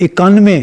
91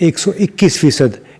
121%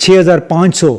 6500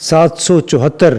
774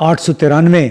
893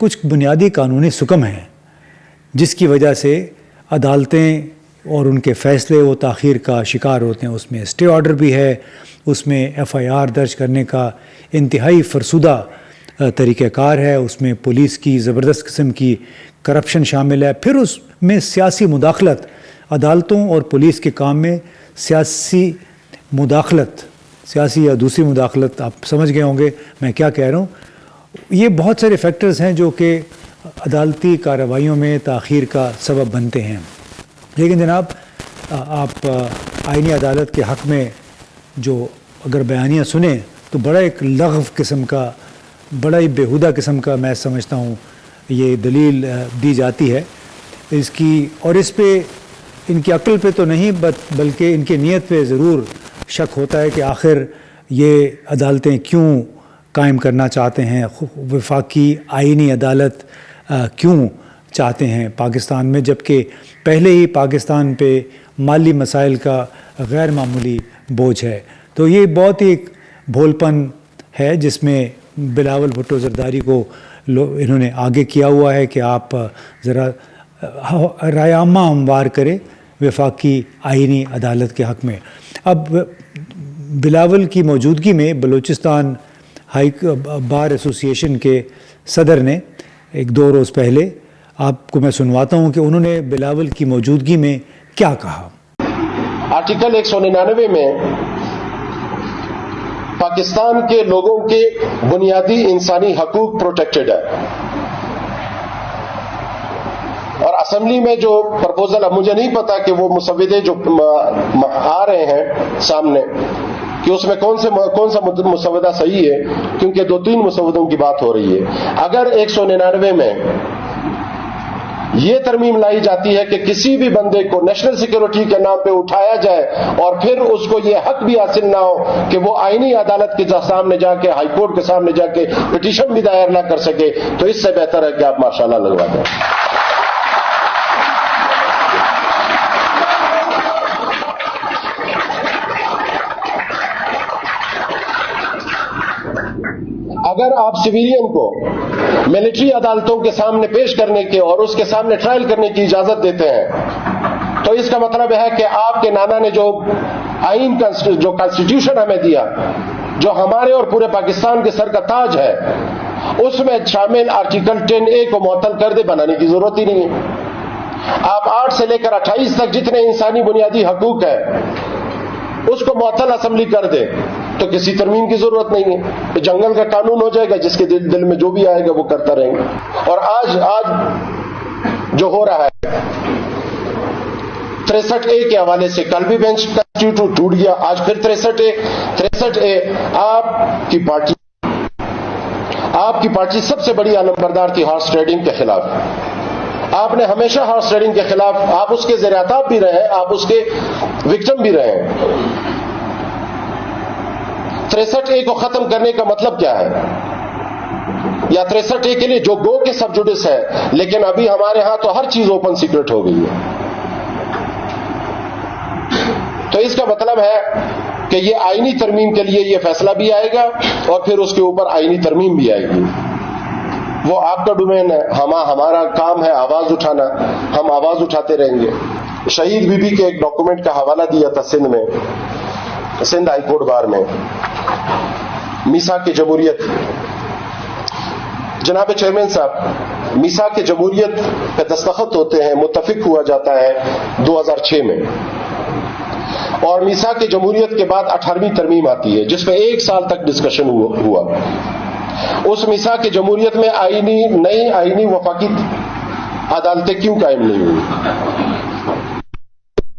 کچھ بنیادی قانونی سکم ہیں جس کی وجہ سے عدالتیں اور ان کے فیصلے وہ تاخیر کا شکار ہوتے ہیں. اس میں اسٹے آرڈر بھی ہے, اس میں FIR درج کرنے کا انتہائی فرسودہ طریقہ کار ہے, اس میں پولیس کی زبردست قسم کی کرپشن شامل ہے, پھر اس میں سیاسی مداخلت, عدالتوں اور پولیس کے کام میں سیاسی مداخلت, سیاسی یا دوسری مداخلت, آپ سمجھ گئے ہوں گے میں کیا کہہ رہا ہوں. یہ بہت سارے فیکٹرز ہیں جو کہ عدالتی کارروائیوں میں تاخیر کا سبب بنتے ہیں. لیکن جناب آپ آئینی عدالت کے حق میں جو اگر بیانیہ سنیں تو بڑا ایک لغو قسم کا, بڑا ہی بیہودہ قسم کا میں سمجھتا ہوں یہ دلیل دی جاتی ہے اس کی, اور اس پہ ان کی عقل پہ تو نہیں بلکہ ان کی نیت پہ ضرور شک ہوتا ہے کہ آخر یہ عدالتیں کیوں قائم کرنا چاہتے ہیں, وفاقی آئینی عدالت کیوں چاہتے ہیں پاکستان میں, جبکہ پہلے ہی پاکستان پہ مالی مسائل کا غیر معمولی بوجھ ہے. تو یہ بہت ہی بھول پن ہے جس میں بلاول بھٹو زرداری کو انہوں نے آگے کیا ہوا ہے کہ آپ ذرا رائے عامہ ہموار کریں وفاقی آئینی عدالت کے حق میں. اب بلاول کی موجودگی میں بلوچستان ہائی بار ایسوسی ایشن کے صدر نے ایک 2 روز پہلے, آپ کو میں سنواتا ہوں کہ انہوں نے بلاول کی موجودگی میں کیا کہا. آرٹیکل 199 میں پاکستان کے لوگوں کے بنیادی انسانی حقوق پروٹیکٹڈ ہے, اور اسمبلی میں جو پرپوزل, اب مجھے نہیں پتا کہ وہ مسودے جو آ رہے ہیں سامنے کہ اس میں کون سا مسودہ صحیح ہے, کیونکہ 2-3 مسودوں کی بات ہو رہی ہے. اگر 199 میں یہ ترمیم لائی جاتی ہے کہ کسی بھی بندے کو نیشنل سیکورٹی کے نام پہ اٹھایا جائے اور پھر اس کو یہ حق بھی حاصل نہ ہو کہ وہ آئینی عدالت کے سامنے جا کے, ہائی کورٹ کے سامنے جا کے پٹیشن بھی دائر نہ کر سکے, تو اس سے بہتر ہے کہ آپ ماشاءاللہ لگوا دیں. اگر آپ سویلین کو ملٹری عدالتوں کے سامنے پیش کرنے کے اور اس کے سامنے ٹرائل کرنے کی اجازت دیتے ہیں تو اس کا مطلب ہے کہ آپ کے نانا نے جو آئین جو کانسٹیٹیوشن ہمیں دیا, جو ہمارے اور پورے پاکستان کے سر کا تاج ہے, اس میں شامل آرٹیکل 10A کو معطل کر دے, بنانے کی ضرورت ہی نہیں ہے. آپ 8 سے لے کر 28 تک جتنے انسانی بنیادی حقوق ہیں اس کو معطل اسمبلی کر دے تو کسی ترمیم کی ضرورت نہیں ہے. جنگل کا قانون ہو جائے گا, جس کے دل میں جو بھی آئے گا وہ کرتا رہیں گے. اور آج جو ہو رہا ہے 63A کے حوالے سے, کل بھی بینچ کا ٹوٹ گیا, آج پھر 63A. آپ کی پارٹی سب سے بڑی علمبردار تھی ہارس ٹریڈنگ کے خلاف. آپ نے ہمیشہ ہارس ٹریڈنگ کے خلاف, آپ اس کے زیر اعتاب بھی رہے, آپ اس کے وکٹم بھی رہے. 63A کو ختم کرنے کا مطلب کیا ہے, یا 63A کے لیے جو گو کے سب جوڈس ہے, لیکن ابھی ہمارے ہاں تو ہر چیز اوپن سیکرٹ ہو گئی ہے. تو اس کا مطلب ہے کہ یہ آئینی ترمیم کے لیے یہ فیصلہ بھی آئے گا اور پھر اس کے اوپر آئینی ترمیم بھی آئے گی. وہ آپ کا ڈومین ہے, ہمارا کام ہے آواز اٹھانا, ہم آواز اٹھاتے رہیں گے. شہید بی بی کے ایک ڈاکومنٹ کا حوالہ دیا تھا سندھ ہائی کورٹ بار میں, میثاق جمہوریت. جناب چیئرمین صاحب, میثاق جمہوریت پہ دستخط ہوتے ہیں, متفق ہوا جاتا ہے 2006 میں, اور میثاق جمہوریت کے بعد 18ویں ترمیم آتی ہے جس پہ 1 سال تک ڈسکشن ہوا. اس میثاق جمہوریت میں نئی آئینی وفاقی عدالتیں کیوں قائم نہیں ہوئی,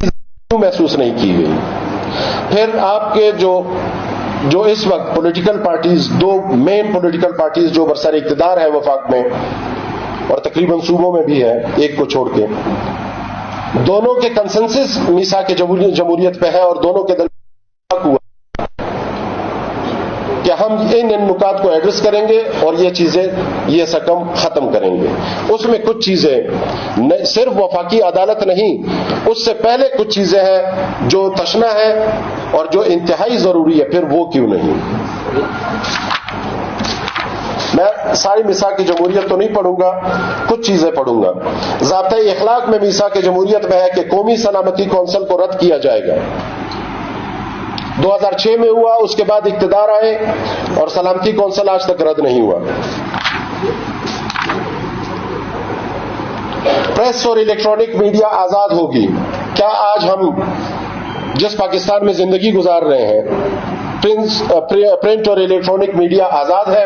کیوں محسوس نہیں کی گئی. پھر آپ کے جو اس وقت پولیٹیکل پارٹیز, 2 مین پولیٹیکل پارٹیز جو برسر اقتدار ہے وفاق میں اور تقریباً صوبوں میں بھی ہے ایک کو چھوڑ کے, دونوں کے کنسنسس میثاق جمہوریت پہ ہے اور دونوں کے درمیان ہوا کہ ہم ان نکات کو ایڈریس کریں گے اور یہ چیزیں یہ سکم ختم کریں گے. اس میں کچھ چیزیں صرف وفاقی عدالت نہیں, اس سے پہلے کچھ چیزیں ہیں جو تشنہ ہے اور جو انتہائی ضروری ہے, پھر وہ کیوں نہیں. میں ساری میثاق جمہوریت تو نہیں پڑھوں گا، کچھ چیزیں پڑھوں گا۔ ضابطۂ اخلاق میں میثاق جمہوریت میں ہے کہ قومی سلامتی کونسل کو رد کیا جائے گا۔ 2006 میں ہوا، اس کے بعد اقتدار آئے اور سلامتی کونسل آج تک رد نہیں ہوا۔ پریس اور الیکٹرانک میڈیا آزاد ہوگی۔ کیا آج ہم جس پاکستان میں زندگی گزار رہے ہیں پرنٹ اور الیکٹرانک میڈیا آزاد ہے؟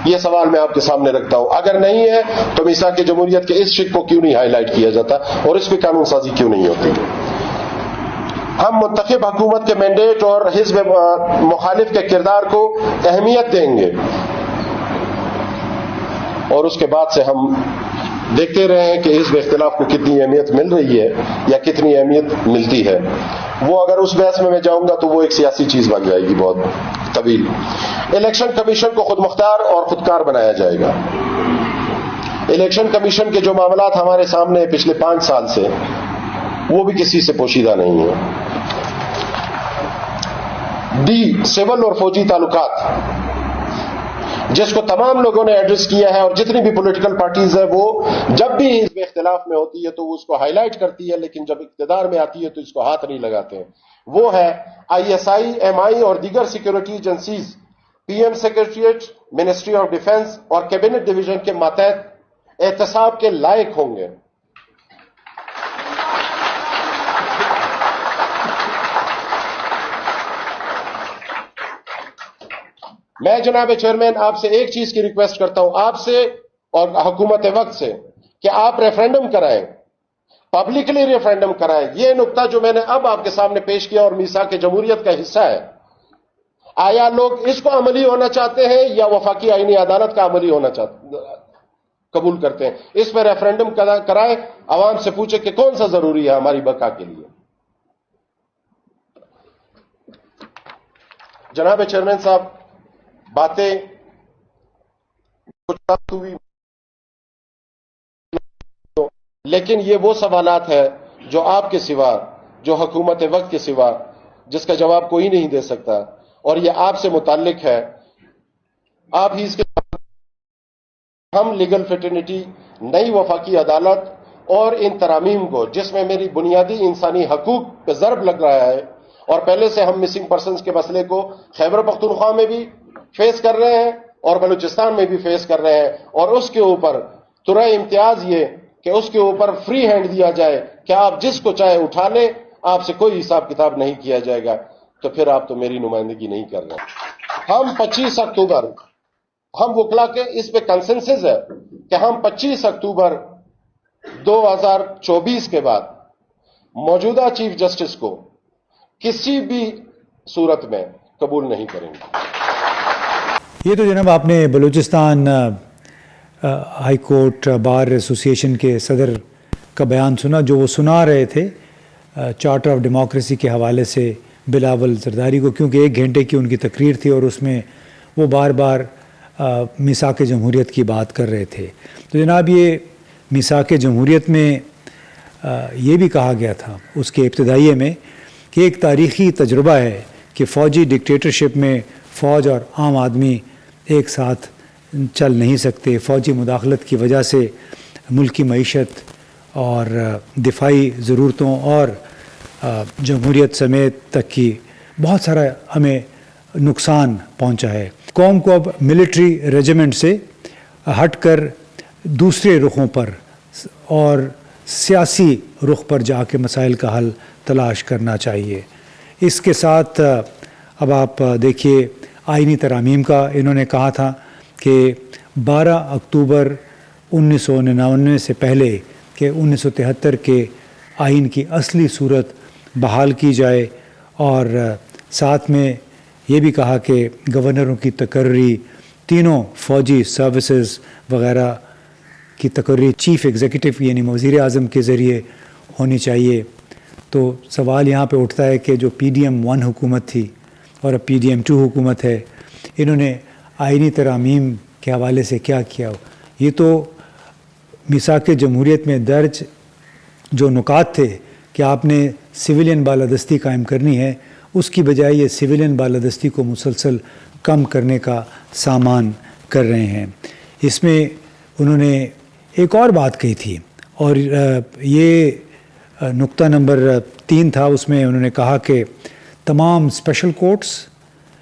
یہ سوال میں آپ کے سامنے رکھتا ہوں۔ اگر نہیں ہے تو میثاق جمہوریت کے اس شق کو کیوں نہیں ہائی لائٹ کیا جاتا اور اس پہ قانون سازی کیوں نہیں ہوتی؟ ہم منتخب حکومت کے مینڈیٹ اور حزب مخالف کے کردار کو اہمیت دیں گے اور اس کے بعد سے ہم دیکھتے رہے ہیں کہ حزب اختلاف کو کتنی اہمیت مل رہی ہے یا کتنی اہمیت ملتی ہے۔ وہ اگر اس بحث میں جاؤں گا تو وہ ایک سیاسی چیز بن جائے گی بہت طویل۔ الیکشن کمیشن کو خود مختار اور خودکار بنایا جائے گا۔ الیکشن کمیشن کے جو معاملات ہمارے سامنے پچھلے 5 سال سے، وہ بھی کسی سے پوشیدہ نہیں ہے۔ ڈی، سول اور فوجی تعلقات، جس کو تمام لوگوں نے ایڈریس کیا ہے اور جتنی بھی پولیٹیکل پارٹیز ہے وہ جب بھی حزب اختلاف میں ہوتی ہے تو وہ اس کو ہائی لائٹ کرتی ہے، لیکن جب اقتدار میں آتی ہے تو اس کو ہاتھ نہیں لگاتے ہیں۔ وہ ہے ISI، MI اور دیگر security agencies PM secretariat, ministry of defence اور کیبنٹ ڈویژن کے ماتحت احتساب کے لائق ہوں گے۔ میں جناب چیئرمین آپ سے ایک چیز کی ریکویسٹ کرتا ہوں، آپ سے اور حکومت وقت سے، کہ آپ ریفرینڈم کرائیں، پبلکلی ریفرینڈم کرائیں۔ یہ نقطہ جو میں نے اب آپ کے سامنے پیش کیا اور میثاق جمہوریت کا حصہ ہے، آیا لوگ اس کو عملی ہونا چاہتے ہیں یا وفاقی آئینی عدالت کا عملی ہونا قبول کرتے ہیں؟ اس پہ ریفرینڈم کرائیں، عوام سے پوچھیں کہ کون سا ضروری ہے ہماری بقا کے لیے۔ جناب چیئرمین صاحب، باتیں کچھ وقت ہوئی، لیکن یہ وہ سوالات ہیں جو آپ کے سوا، جو حکومت وقت کے سوا، جس کا جواب کوئی نہیں دے سکتا، اور یہ آپ سے متعلق ہے۔ آپ ہی اس کے ہم لیگل فیٹرنیٹی، نئی وفاقی عدالت اور ان ترامیم کو، جس میں میری بنیادی انسانی حقوق پہ ضرب لگ رہا ہے، اور پہلے سے ہم مسنگ پرسنز کے مسئلے کو خیبر پختونخوا میں بھی فیس کر رہے ہیں اور بلوچستان میں بھی فیس کر رہے ہیں، اور اس کے اوپر ترے امتیاز یہ کہ اس کے اوپر فری ہینڈ دیا جائے کہ آپ جس کو چاہے اٹھا لیں، آپ سے کوئی حساب کتاب نہیں کیا جائے گا، تو پھر آپ تو میری نمائندگی نہیں کر رہے۔ ہم 25 اکتوبر، ہم وکلا کے اس پہ کنسنسس ہے کہ ہم 25 اکتوبر 2024 کے بعد موجودہ چیف جسٹس کو کسی بھی صورت میں قبول نہیں کریں گے۔ یہ تو جناب آپ نے Balochistan high court bar association کے صدر کا بیان سنا، جو وہ سنا رہے تھے چارٹر آف ڈیموکریسی کے حوالے سے بلاول زرداری کو، کیونکہ 1 گھنٹے کی ان کی تقریر تھی اور اس میں وہ بار بار میثاق جمہوریت کی بات کر رہے تھے۔ تو جناب یہ میثاق جمہوریت میں یہ بھی کہا گیا تھا اس کے ابتدائیے میں کہ ایک تاریخی تجربہ ہے کہ فوجی ڈکٹیٹرشپ میں فوج اور عام آدمی ایک ساتھ چل نہیں سکتے۔ فوجی مداخلت کی وجہ سے ملکی معیشت اور دفاعی ضرورتوں اور جمہوریت سمیت تک کی بہت سارا ہمیں نقصان پہنچا ہے۔ قوم کو اب ملٹری ریجیمنٹ سے ہٹ کر دوسرے رخوں پر اور سیاسی رخ پر جا کے مسائل کا حل تلاش کرنا چاہیے۔ اس کے ساتھ اب آپ دیکھیے آئینی ترامیم کا انہوں نے کہا تھا کہ 12 اکتوبر 1999 سے پہلے کہ 1973 کے آئین کی اصلی صورت بحال کی جائے، اور ساتھ میں یہ بھی کہا کہ گورنروں کی تقرری، تینوں فوجی سروسز وغیرہ کی تقرری چیف ایگزیکٹو یعنی وزیر اعظم کے ذریعے ہونی چاہیے۔ تو سوال یہاں پہ اٹھتا ہے کہ جو PDM 1 حکومت تھی اور اب PDM 2 حکومت ہے، انہوں نے آئینی ترامیم کے حوالے سے کیا کیا؟ یہ تو میثاق جمہوریت میں درج جو نکات تھے کہ آپ نے سویلین بالادستی قائم کرنی ہے، اس کی بجائے یہ سویلین بالادستی کو مسلسل کم کرنے کا سامان کر رہے ہیں. اس میں انہوں نے ایک اور بات کہی تھی اور یہ نقطہ نمبر 3 تھا. اس میں انہوں نے کہا کہ تمام اسپیشل کورٹس،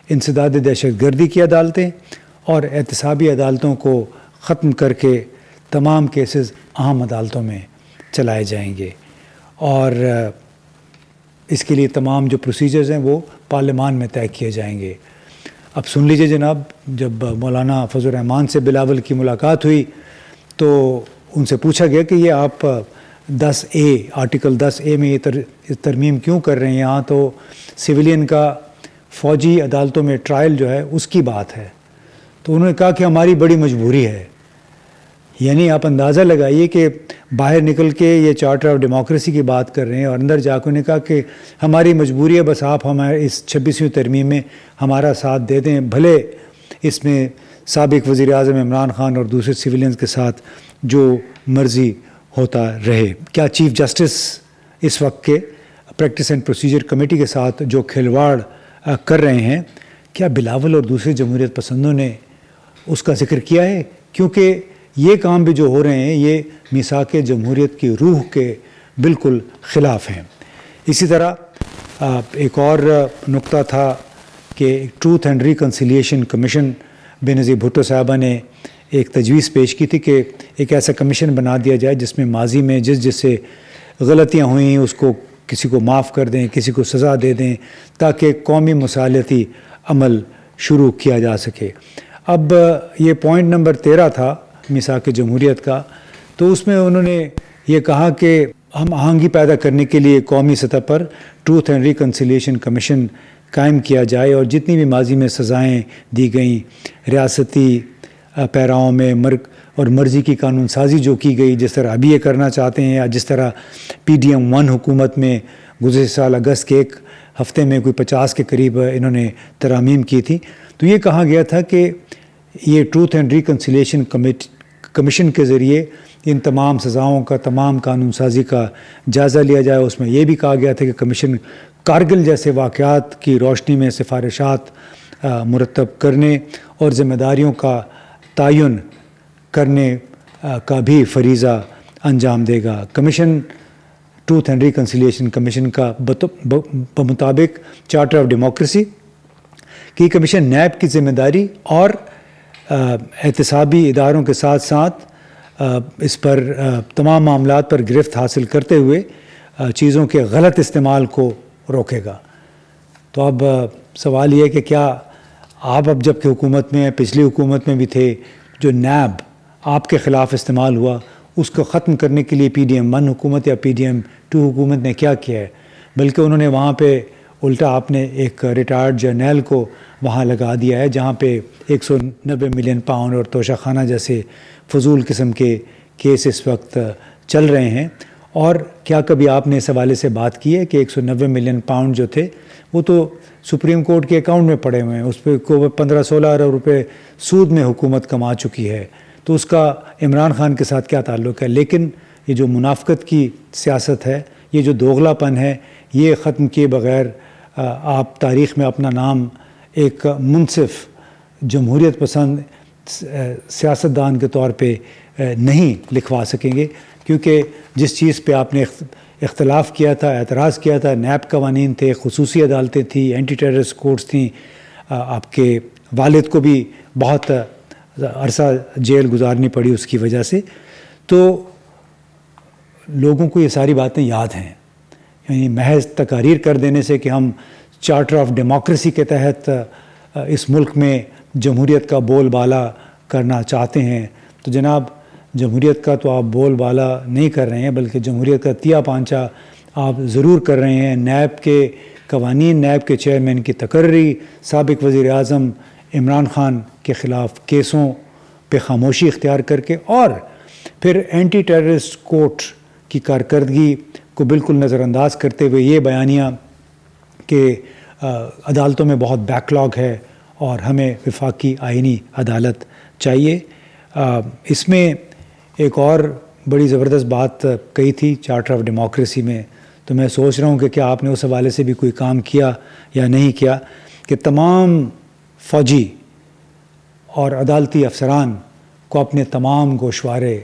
انسداد دہشت گردی کی عدالتیں اور احتسابی عدالتوں کو ختم کر کے تمام کیسز عام عدالتوں میں چلائے جائیں گے اور اس کے لیے تمام جو پروسیجرز ہیں وہ پارلیمان میں طے کیے جائیں گے. اب سن لیجئے جناب، جب مولانا فضل الرحمان سے بلاول کی ملاقات ہوئی تو ان سے پوچھا گیا کہ یہ آپ 10A آرٹیکل 10A میں یہ ترمیم کیوں کر رہے ہیں؟ یہاں تو سویلین کا فوجی عدالتوں میں ٹرائل جو ہے اس کی بات ہے. تو انہوں نے کہا کہ ہماری بڑی مجبوری ہے. یعنی آپ اندازہ لگائیے کہ باہر نکل کے یہ چارٹر آف ڈیموکریسی کی بات کر رہے ہیں اور اندر جا کے انہوں نے کہا کہ ہماری مجبوری ہے، بس آپ ہمارے اس 26ویں ترمیم میں ہمارا ساتھ دے دیں، بھلے اس میں سابق وزیر اعظم عمران خان اور دوسرے سویلینز کے ساتھ جو مرضی ہوتا رہے. کیا چیف جسٹس اس وقت کے پریکٹس اینڈ پروسیجر کمیٹی کے ساتھ جو کھلواڑ کر رہے ہیں، کیا بلاول اور دوسرے جمہوریت پسندوں نے اس کا ذکر کیا ہے؟ کیونکہ یہ کام بھی جو ہو رہے ہیں یہ میثاق جمہوریت کی روح کے بالکل خلاف ہیں. اسی طرح ایک اور نقطہ تھا کہ ٹروتھ اینڈ ریکنسیلیشن کمیشن بے نظیر بھٹو صاحبہ نے ایک تجویز پیش کی تھی کہ ایک ایسا کمیشن بنا دیا جائے جس میں ماضی میں جس سے غلطیاں ہوئیں اس کو کسی کو معاف کر دیں، کسی کو سزا دے دیں، تاکہ قومی مصالحتی عمل شروع کیا جا سکے. اب یہ پوائنٹ نمبر 13 تھا میثاق جمہوریت کا، تو اس میں انہوں نے یہ کہا کہ ہم آہنگی پیدا کرنے کے لیے قومی سطح پر ٹروتھ اینڈ ریکنسیلیشن کمیشن قائم کیا جائے اور جتنی بھی ماضی میں سزائیں دی گئیں، ریاستی پیراؤں میں اور مرضی کی قانون سازی جو کی گئی، جس طرح ابھی یہ کرنا چاہتے ہیں، یا جس طرح PDM 1 حکومت میں گزشتہ سال اگست کے ایک ہفتے میں کوئی 50 کے قریب انہوں نے ترامیم کی تھی. تو یہ کہا گیا تھا کہ یہ ٹروتھ اینڈ ریکنسیلیشن کمیشن کے ذریعے ان تمام سزاؤں کا، تمام قانون سازی کا جائزہ لیا جائے. اس میں یہ بھی کہا گیا تھا کہ کمیشن کارگل جیسے واقعات کی روشنی میں سفارشات مرتب کرنے اور ذمہ داریوں کا تعین کرنے کا بھی فریضہ انجام دے گا. Commission truth and reconciliation commission کا بمطابق چارٹر آف ڈیموکریسی کی کمیشن نیب کی ذمہ داری اور احتسابی اداروں کے ساتھ ساتھ اس پر تمام معاملات پر گرفت حاصل کرتے ہوئے چیزوں کے غلط استعمال کو روکے گا. تو اب سوال یہ ہے کہ کیا آپ اب جب کہ حکومت میں، پچھلی حکومت میں بھی تھے، جو نیب آپ کے خلاف استعمال ہوا اس کو ختم کرنے کے لیے PDM 1 حکومت یا PDM 2 حکومت نے کیا کیا ہے؟ بلکہ انہوں نے وہاں پہ الٹا آپ نے ایک ریٹائرڈ جرنیل کو وہاں لگا دیا ہے، جہاں پہ 190 ملین پاؤنڈ اور توشہ خانہ جیسے فضول قسم کے کیس اس وقت چل رہے ہیں. اور کیا کبھی آپ نے اس حوالے سے بات کی ہے کہ 190 ملین پاؤنڈ جو تھے وہ تو سپریم کورٹ کے اکاؤنٹ میں پڑے ہوئے ہیں، اس پہ 15-16 ارب روپے سود میں حکومت کما چکی ہے، تو اس کا عمران خان کے ساتھ کیا تعلق ہے؟ لیکن یہ جو منافقت کی سیاست ہے، یہ جو دوغلا پن ہے، یہ ختم کیے بغیر آپ تاریخ میں اپنا نام ایک منصف جمہوریت پسند سیاستدان کے طور پہ نہیں لکھوا سکیں گے. کیونکہ جس چیز پہ آپ نے اختلاف کیا تھا، اعتراض کیا تھا، نیب قوانین تھے، خصوصی عدالتیں تھیں، اینٹی ٹیررسٹ کورٹس تھیں، آپ کے والد کو بھی بہت عرصہ جیل گزارنی پڑی اس کی وجہ سے. تو لوگوں کو یہ ساری باتیں یاد ہیں. یعنی محض تقاریر کر دینے سے کہ ہم چارٹر آف ڈیموکریسی کے تحت اس ملک میں جمہوریت کا بول بالا کرنا چاہتے ہیں، تو جناب جمہوریت کا تو آپ بول بالا نہیں کر رہے ہیں، بلکہ جمہوریت کا تیا پانچا آپ ضرور کر رہے ہیں. نیب کے قوانین، نیب کے چیئرمین کی تقرری، سابق وزیر اعظم عمران خان کے خلاف کیسوں پہ خاموشی اختیار کر کے، اور پھر اینٹی ٹیررسٹ کورٹ کی کارکردگی کو بالکل نظر انداز کرتے ہوئے یہ بیانیہ کہ عدالتوں میں بہت بیک لاگ ہے اور ہمیں وفاقی آئینی عدالت چاہیے. اس میں ایک اور بڑی زبردست بات کہی تھی چارٹر آف ڈیموکریسی میں، تو میں سوچ رہا ہوں کہ کیا آپ نے اس حوالے سے بھی کوئی کام کیا یا نہیں کیا، کہ تمام فوجی اور عدالتی افسران کو اپنے تمام گوشوارے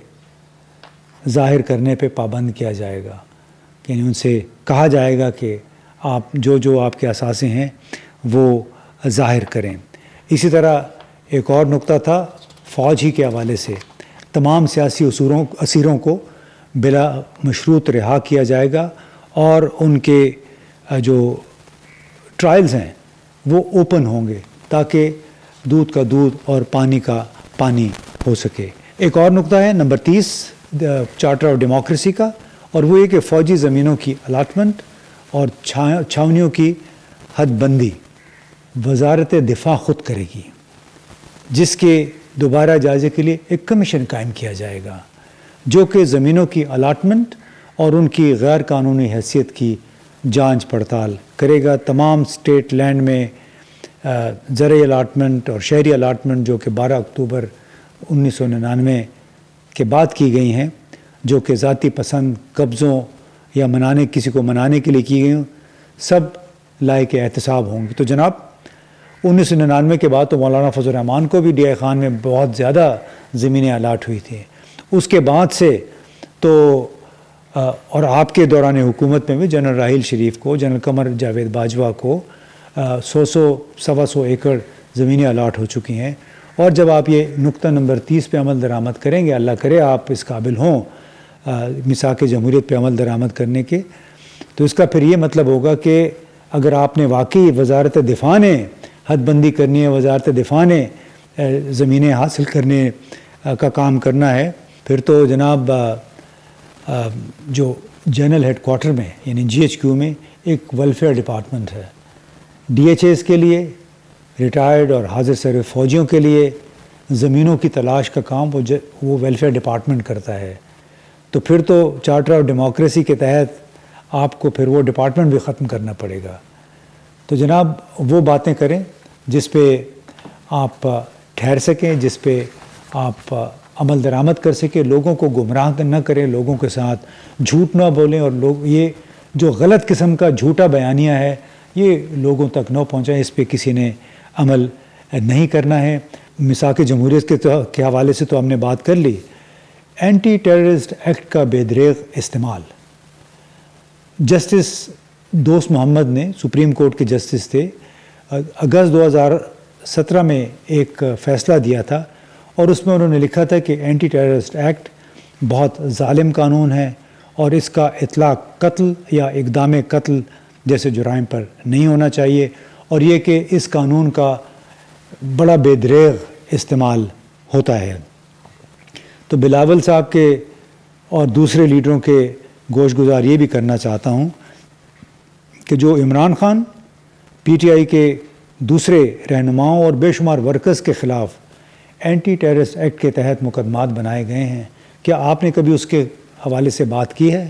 ظاہر کرنے پہ پابند کیا جائے گا، یعنی ان سے کہا جائے گا کہ آپ جو آپ کے اثاثے ہیں وہ ظاہر کریں۔ اسی طرح ایک اور نقطہ تھا فوج ہی کے حوالے سے، تمام سیاسی اسیروں کو بلا مشروط رہا کیا جائے گا اور ان کے جو ٹرائلز ہیں وہ اوپن ہوں گے تاکہ دودھ کا دودھ اور پانی کا پانی ہو سکے۔ ایک اور نقطہ ہے نمبر 30 چارٹر آف ڈیموکریسی کا، اور وہ یہ کہ فوجی زمینوں کی الاٹمنٹ اور چھاونیوں کی حد بندی وزارت دفاع خود کرے گی، جس کے دوبارہ جائزے کے لیے ایک کمیشن قائم کیا جائے گا جو کہ زمینوں کی الاٹمنٹ اور ان کی غیر قانونی حیثیت کی جانچ پڑتال کرے گا۔ تمام اسٹیٹ لینڈ میں زرعی الاٹمنٹ اور شہری الاٹمنٹ جو کہ 12 اکتوبر 1999 کے بعد کی گئی ہیں، جو کہ ذاتی پسند قبضوں یا کسی کو منانے کے لیے کی گئی ہوں، سب لائق احتساب ہوں گی۔ تو جناب 1999 کے بعد تو مولانا فضل الرحمان کو بھی ڈی آئی خان میں بہت زیادہ زمینیں الاٹ ہوئی تھیں، اس کے بعد سے تو اور آپ کے دوران حکومت میں بھی جنرل راحیل شریف کو، جنرل قمر جاوید باجوہ کو 100-125 ایکڑ زمینیں الاٹ ہو چکی ہیں۔ اور جب آپ یہ نقطہ نمبر 30 پہ عمل درآمد کریں گے، اللہ کرے آپ اس قابل ہوں میثاق جمہوریت پہ عمل درآمد کرنے کے، تو اس کا پھر یہ مطلب ہوگا کہ اگر آپ نے واقعی وزارت دفاع نے حد بندی کرنی ہے، وزارت دفاع نے زمینیں حاصل کرنے کا کام کرنا ہے، پھر تو جناب جو جنرل ہیڈ کوارٹر میں یعنی GHQ میں ایک ویلفیئر ڈپارٹمنٹ ہے، DHAs کے لیے، ریٹائرڈ اور حاضر سرِ فوجیوں کے لیے زمینوں کی تلاش کا کام وہ ویلفیئر ڈپارٹمنٹ کرتا ہے۔ تو پھر تو چارٹر آف ڈیموکریسی کے تحت آپ کو پھر وہ ڈپارٹمنٹ بھی ختم کرنا پڑے گا۔ تو جناب وہ باتیں کریں جس پہ آپ ٹھہر سکیں، جس پہ آپ عمل درآمد کر سکیں، لوگوں کو گمراہ نہ کریں، لوگوں کے ساتھ جھوٹ نہ بولیں، اور یہ جو غلط قسم کا جھوٹا بیانیہ ہے یہ لوگوں تک نہ پہنچائیں، اس پہ کسی نے عمل نہیں کرنا ہے۔ میثاق جمہوریت کے حوالے سے تو ہم نے بات کر لی۔ اینٹی ٹیررسٹ ایکٹ کا بے دریغ استعمال، جسٹس دوست محمد نے، سپریم کورٹ کے جسٹس تھے، اگست 2017 میں ایک فیصلہ دیا تھا اور اس میں انہوں نے لکھا تھا کہ اینٹی ٹیررسٹ ایکٹ بہت ظالم قانون ہے اور اس کا اطلاق قتل یا اقدام قتل جیسے جرائم پر نہیں ہونا چاہیے، اور یہ کہ اس قانون کا بڑا بے دریغ استعمال ہوتا ہے۔ تو بلاول صاحب کے اور دوسرے لیڈروں کے گوش گزار یہ بھی کرنا چاہتا ہوں کہ جو عمران خان، PTI کے دوسرے رہنماؤں اور بے شمار ورکرز کے خلاف اینٹی ٹیررسٹ ایکٹ کے تحت مقدمات بنائے گئے ہیں، کیا آپ نے کبھی اس کے حوالے سے بات کی ہے؟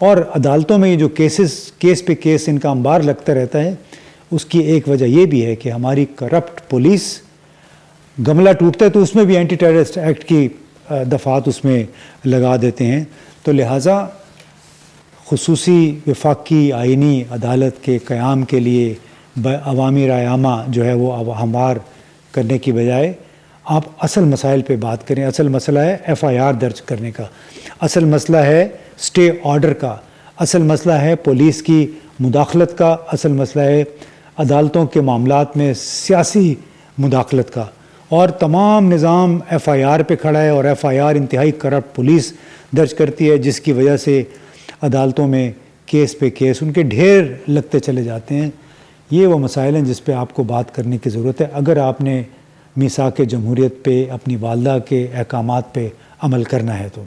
اور عدالتوں میں یہ جو کیس پہ کیس ان کا انبار لگتا رہتا ہے، اس کی ایک وجہ یہ بھی ہے کہ ہماری کرپٹ پولیس گملہ ٹوٹتا ہے تو اس میں بھی اینٹی ٹیررسٹ ایکٹ کی دفعات اس میں لگا دیتے ہیں۔ تو لہٰذا خصوصی وفاقی آئینی عدالت کے قیام کے لیے عوامی رائے عامہ جو ہے وہ ہموار کرنے کی بجائے آپ اصل مسائل پہ بات کریں۔ اصل مسئلہ ہے FIR درج کرنے کا، اصل مسئلہ ہے اسٹے آرڈر کا، اصل مسئلہ ہے پولیس کی مداخلت کا، اصل مسئلہ ہے عدالتوں کے معاملات میں سیاسی مداخلت کا، اور تمام نظام FIR پہ کھڑا ہے اور FIR انتہائی کرپٹ پولیس درج کرتی ہے، جس کی وجہ سے عدالتوں میں کیس پہ کیس ان کے ڈھیر لگتے چلے جاتے ہیں۔ یہ وہ مسائل ہیں جس پہ آپ کو بات کرنے کی ضرورت ہے اگر آپ نے میثاق جمہوریت پہ، اپنی والدہ کے احکامات پہ عمل کرنا ہے تو۔